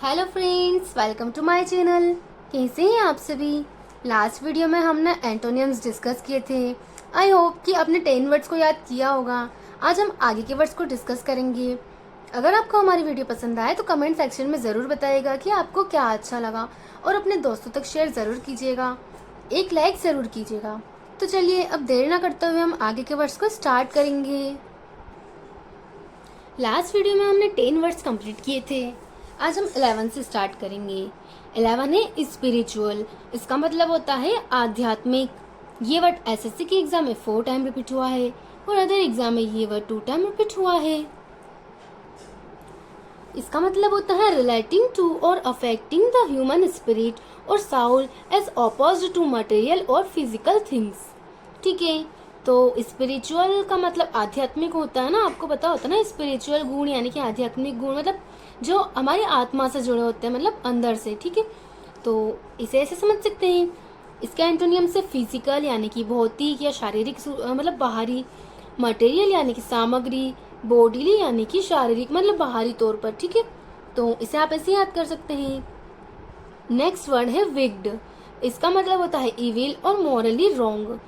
Hello friends, welcome to my channel. कैसे हैं आप सभी। लास्ट वीडियो में हमने एंटोनियम्स डिस्कस किए थे। आई होप कि आपने 10 वर्ड्स को याद किया होगा। आज हम आगे के वर्ड्स को डिस्कस करेंगे। अगर आपको हमारी वीडियो पसंद आए तो कमेंट सेक्शन में ज़रूर बताइएगा कि आपको क्या अच्छा लगा और अपने दोस्तों तक शेयर ज़रूर कीजिएगा। एक लाइक ज़रूर कीजिएगा। तो चलिए अब देर ना करते हुए हम आगे के वर्ड्स को स्टार्ट करेंगे। लास्ट वीडियो में हमने 10 वर्ड्स कंप्लीट किए थे। आज हम 11 से स्टार्ट करेंगे। 11 है स्पिरिचुअल। इसका मतलब होता है आध्यात्मिक। ये वर्ड एसएससी के एग्जाम में 4 टाइम रिपीट हुआ है और अदर एग्जाम में ये वर्ड 2 टाइम रिपीट हुआ है। इसका मतलब होता है relating to or affecting the human spirit or soul as opposed to material or physical things. ठीक है, तो स्पिरिचुअल का मतलब आध्यात्मिक होता है ना, आपको पता होता है ना। स्पिरिचुअल गुण यानी कि आध्यात्मिक गुण मतलब जो हमारी आत्मा से जुड़े होते हैं, मतलब अंदर से। ठीक है, तो इसे ऐसे समझ सकते हैं। इसका एंटोनियम से फिजिकल यानी कि भौतिक या शारीरिक मतलब बाहरी, मटेरियल यानी कि सामग्री, बॉडीली यानी कि शारीरिक मतलब बाहरी तौर पर। ठीक है, तो इसे आप ऐसे याद कर सकते हैं। नेक्स्ट वर्ड है विक्ड। इसका मतलब होता है इविल और मॉरली रॉन्ग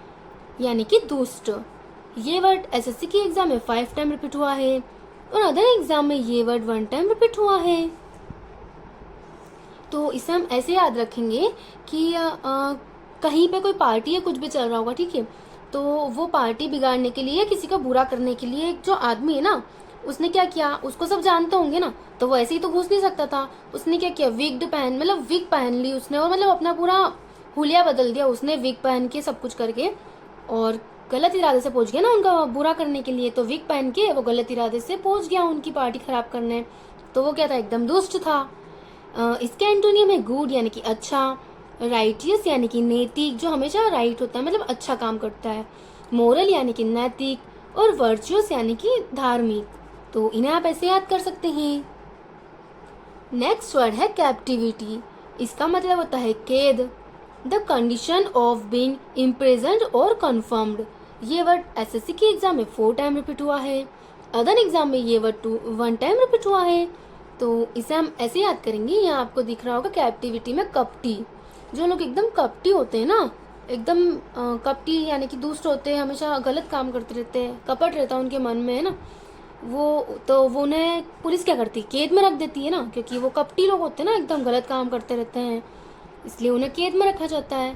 यानी कि दुष्ट। ये वर्ड एसएससी की एग्जाम में 5 टाइम रिपीट हुआ है और अदर एग्जाम में ये वर्ड 1 टाइम रिपीट हुआ है। तो इसे हम ऐसे याद रखेंगे कि कहीं पे कोई पार्टी या कुछ भी चल रहा होगा। ठीक है, तो वो पार्टी बिगाड़ने के लिए, किसी का बुरा करने के लिए एक जो आदमी है ना, उसने क्या किया, उसको सब जानते होंगे ना, तो वो ऐसे ही तो घुस नहीं सकता था। उसने क्या किया, विग्ड पहन मतलब विग पहन ली उसने और मतलब अपना पूरा हुलिया बदल दिया उसने, विग पहन के सब कुछ करके, और गलत इरादे से पहुंच गया ना उनका बुरा करने के लिए। तो विग पहन के वो गलत इरादे से पहुंच गया उनकी पार्टी खराब करने। तो वो क्या था, एकदम दुष्ट था। इसके एंटोनियम है गुड यानी कि अच्छा, राइटियस यानी कि नैतिक, जो हमेशा राइट होता है मतलब अच्छा काम करता है, मोरल यानी कि नैतिक, और वर्चुअस यानी कि धार्मिक। तो इन्हें आप ऐसे याद कर सकते हैं। नेक्स्ट वर्ड है कैप्टिविटी। इसका मतलब होता है कैद, the condition of being imprisoned और कन्फर्म्ड। ये वर्ड एसएससी की एग्जाम में 4 टाइम रिपीट हुआ है, अदर एग्जाम में ये वर्ड 1 टाइम रिपीट हुआ है। तो इसे हम ऐसे याद करेंगे। यहाँ आपको दिख रहा होगा कैप्टिविटी में कपटी, जो लोग एकदम कपटी होते हैं ना, एकदम कपटी यानी कि दुष्ट होते हैं, हमेशा गलत काम करते रहते हैं, कपट रहता है उनके मन में, है ना, वो उन्हें पुलिस क्या करती है, कैद में रख देती है ना, क्योंकि वो कपटी लोग होते हैं ना, एकदम गलत काम करते रहते हैं, इसलिए उन्हें कैद में रखा जाता है।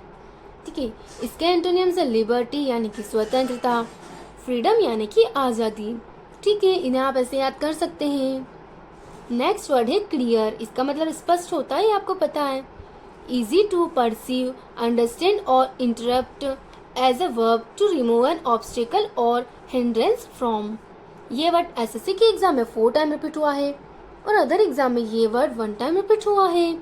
ठीक है, इसके एंटोनियम से लिबर्टी यानी कि स्वतंत्रता, फ्रीडम यानी कि आज़ादी। ठीक है, इन्हें आप ऐसे याद कर सकते हैं। नेक्स्ट वर्ड है क्लियर। इसका मतलब स्पष्ट होता है, आपको पता है। Easy to perceive, understand or interpret as a verb to remove an obstacle or hindrance from. ये वर्ड एसएससी के एग्जाम में 4 टाइम रिपीट हुआ है और अदर एग्जाम में ये वर्ड 1 टाइम रिपीट हुआ है।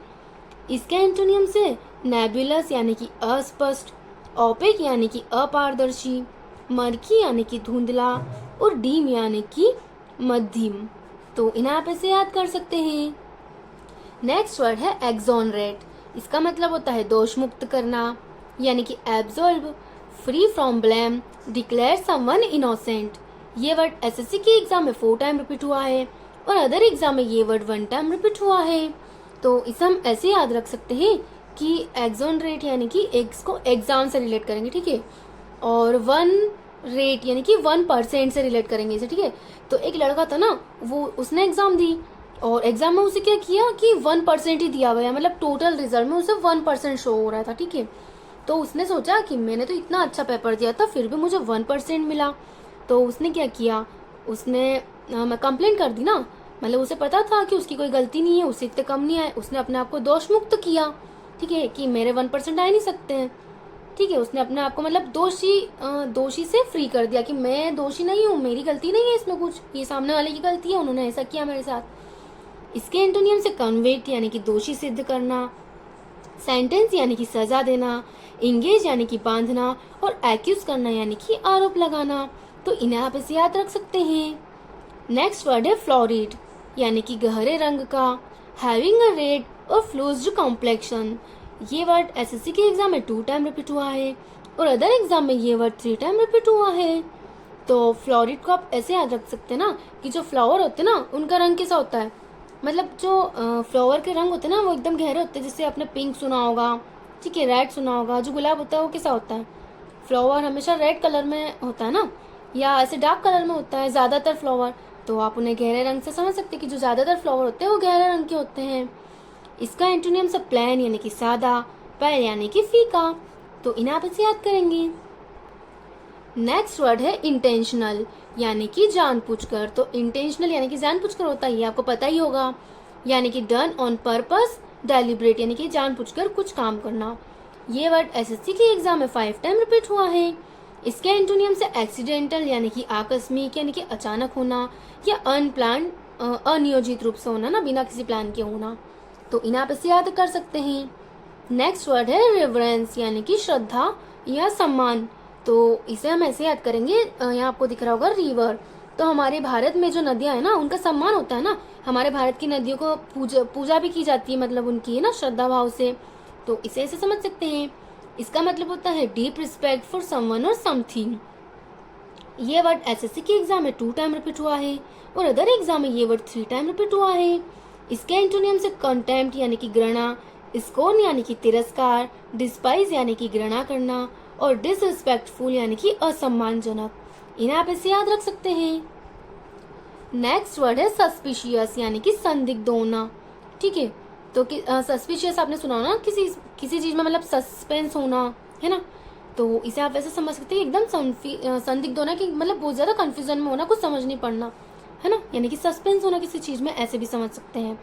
इसके एंटोनियम से नेबुलस यानी कि अस्पष्ट, ओपेक यानी कि अपारदर्शी, मर्की यानी कि धुंधला, और डीम यानी कि मध्यम। तो इन्हें आप ऐसे याद कर सकते हैं। नेक्स्ट वर्ड है एक्सोनरेट। इसका मतलब होता है दोष मुक्त करना यानी कि absolve, free from blame, declare someone innocent. ये वर्ड एसएससी के एग्जाम में 4 टाइम रिपीट हुआ है और अदर एग्जाम में ये वर्ड 1 टाइम रिपीट हुआ है। तो इसे हम ऐसे याद रख सकते हैं कि एक्सोनरेट यानी कि एक्स को एग्जाम से रिलेट करेंगे। ठीक है, और 1 रेट यानी कि 1% से रिलेट करेंगे इसे। ठीक है, तो एक लड़का था ना, वो उसने एग्जाम दी और एग्जाम में उसे क्या किया कि 1% ही दिया गया, मतलब टोटल रिजल्ट में उसे 1% शो हो रहा था। ठीक है, तो उसने सोचा कि मैंने तो इतना अच्छा पेपर दिया था फिर भी मुझे 1% मिला। तो उसने क्या किया, उसने मैं कंप्लेंट कर दी ना, मतलब उसे पता था कि उसकी कोई गलती नहीं है, उससे इतने कम नहीं आए, उसने अपने आप को दोष मुक्त किया। ठीक है, कि मेरे 1% आ ही नहीं सकते हैं। ठीक है, उसने अपने आप को मतलब दोषी से फ्री कर दिया कि मैं दोषी नहीं हूँ, मेरी गलती नहीं है इसमें कुछ, ये सामने वाले की गलती है, उन्होंने ऐसा किया मेरे साथ। इसके एंटोनियम से कन्विक्ट यानी कि दोषी सिद्ध करना, सेंटेंस यानी कि सजा देना, इंगेज यानी कि बांधना, और एक्यूज करना यानी कि आरोप लगाना। तो इन्हें आप ऐसे याद रख सकते हैं। नेक्स्ट वर्ड है फ्लोरिड यानी कि गहरे रंग का, हैविंग अ रेड और फ्लूज्ड कॉम्प्लेक्शन। ये वर्ड एसएससी के एग्जाम में 2 टाइम रिपीट हुआ है और अदर एग्जाम में ये वर्ड 3 टाइम रिपीट हुआ है। तो फ्लोरिड को आप ऐसे याद रख सकते हैं ना कि जो फ्लावर होते हैं ना, उनका रंग कैसा होता है, मतलब जो फ्लावर के रंग होते हैं ना वो एकदम गहरे होते हैं, जैसे आपने पिंक सुना होगा, ठीक है, रेड सुना होगा। जो गुलाब होता है वो कैसा होता है, फ्लावर हमेशा रेड कलर में होता है ना, या ऐसे डार्क कलर में होता है ज़्यादातर फ्लावर। तो आप उन्हें गहरे रंग से समझ सकते हैं कि जो ज़्यादातर फ्लावर होते हैं वो गहरे रंग के होते हैं। इसका एंटोनियम से प्लेन यानी कि सादा, पेल यानी कि फीका। तो इन्हें आप इसे याद करेंगे। नेक्स्ट वर्ड है इंटेंशनल यानी कि जानबूझकर। तो इंटेंशनल यानी कि जानबूझकर होता है, ये आपको पता ही होगा, यानी कि डन ऑन पर्पस, डेलिब्रेट यानी कि जानबूझकर कुछ काम करना। ये वर्ड एसएससी के एग्जाम में 5 टाइम रिपीट हुआ है। इसके एंटोनियम से एक्सीडेंटल यानी कि आकस्मिक यानी कि अचानक होना, या अनप्लान अनियोजित रूप से होना ना, बिना किसी प्लान के होना। तो इन्हें आप इसे याद कर सकते हैं। नेक्स्ट वर्ड है रेवरेंस यानी कि श्रद्धा या सम्मान। तो इसे हम ऐसे याद करेंगे, यहाँ आपको दिख रहा होगा रिवर। तो हमारे भारत में जो नदियां है ना उनका सम्मान होता है ना, हमारे भारत की नदियों को पूजा भी की जाती है, मतलब उनकी है ना श्रद्धा भाव से। तो इसे ऐसे समझ सकते हैं। इसका मतलब होता है डीप रिस्पेक्ट फॉर समवन और समथिंग। ये वर्ड एसएससी के एग्जाम में 2 टाइम रिपीट हुआ है, और अदर एग्जाम में ये वर्ड 3 टाइम रिपीट हुआ है। इसके एंटोनियम से कंटेम्प्ट यानी कि घृणा, स्कोर्न यानी कि तिरस्कार, डिस्पाइज यानी कि घृणा करना, और डिसरिस्पेक्टफुल यानी कि असम्मानजनक। इन्हें आप ऐसे याद रख सकते हैं। नेक्स्ट वर्ड है सस्पिशियस यानी कि संदिग्ध होना, ठीक है। तो सस्पिशियस आपने सुना होना, किसी किसी चीज में मतलब सस्पेंस होना, है ना। तो इसे आप वैसे समझ सकते हैं एकदम संदिग्ध होना, कि मतलब बहुत ज्यादा कंफ्यूजन में होना, कुछ समझ नहीं पड़ना, है ना, यानी कि सस्पेंस होना किसी चीज में, ऐसे भी समझ सकते हैं।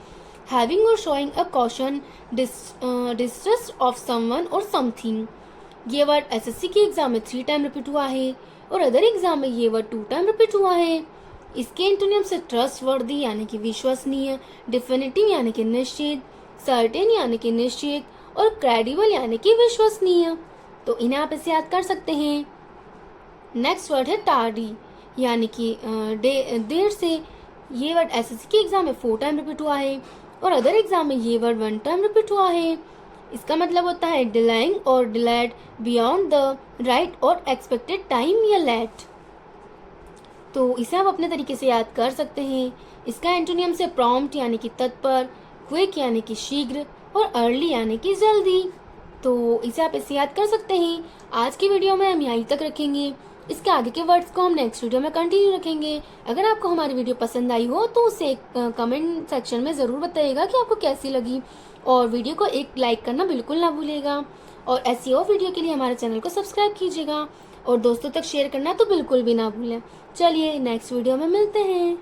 हैविंग और showing a caution, distrust of someone और समथिंग। ये वर्ड एसएससी के एग्जाम में 3 टाइम रिपीट हुआ है, और अदर एग्जाम में ये वर्ड 2 टाइम रिपीट हुआ है। इसके एंटोनियम से ट्रस्टवर्दी यानी कि विश्वसनीय, डिफिनिटिव यानी कि निश्चित, सर्टेन यानी कि निश्चित, और क्रेडिबल यानी कि विश्वसनीय। तो इन्हें आप इसे याद कर सकते हैं। नेक्स्ट वर्ड है टार्डी यानी कि देर से। ये वर्ड एसएससी के एग्जाम में 4 टाइम रिपीट हुआ है, और अदर एग्जाम में ये वर्ड 1 टाइम रिपीट हुआ है। इसका मतलब होता है डिलाइंग और डिलेड बियॉन्ड द राइट और एक्सपेक्टेड टाइम या लेट। तो इसे आप अपने तरीके से याद कर सकते हैं। इसका एंटोनियम से प्रॉम्प्ट यानी कि तत्पर, क्विक यानी कि शीघ्र, और अर्ली यानी कि जल्दी। तो इसे आप ऐसे याद कर सकते हैं। आज की वीडियो में हम यहीं तक रखेंगे, इसके आगे के वर्ड्स को हम नेक्स्ट वीडियो में कंटिन्यू रखेंगे। अगर आपको हमारी वीडियो पसंद आई हो तो उसे कमेंट सेक्शन में ज़रूर बताइएगा कि आपको कैसी लगी, और वीडियो को एक लाइक करना बिल्कुल ना भूलिएगा। और ऐसी और वीडियो के लिए हमारे चैनल को सब्सक्राइब कीजिएगा, और दोस्तों तक शेयर करना तो बिल्कुल भी ना भूलें। चलिए नेक्स्ट वीडियो में मिलते हैं।